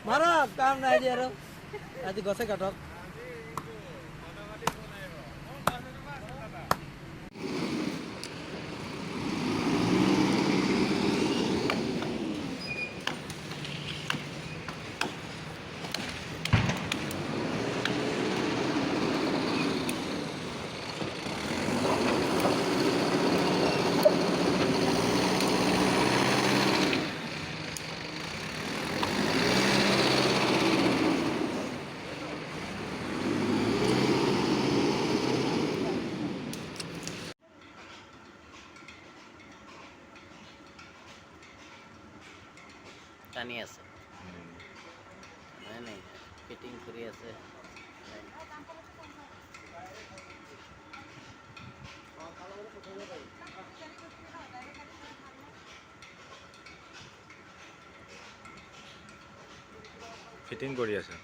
মাৰক কাম নাই যে আৰু আজি গছে কাটক টানি আছে নাই ফিটিং কৰি আছে ফিটিং কৰি আছে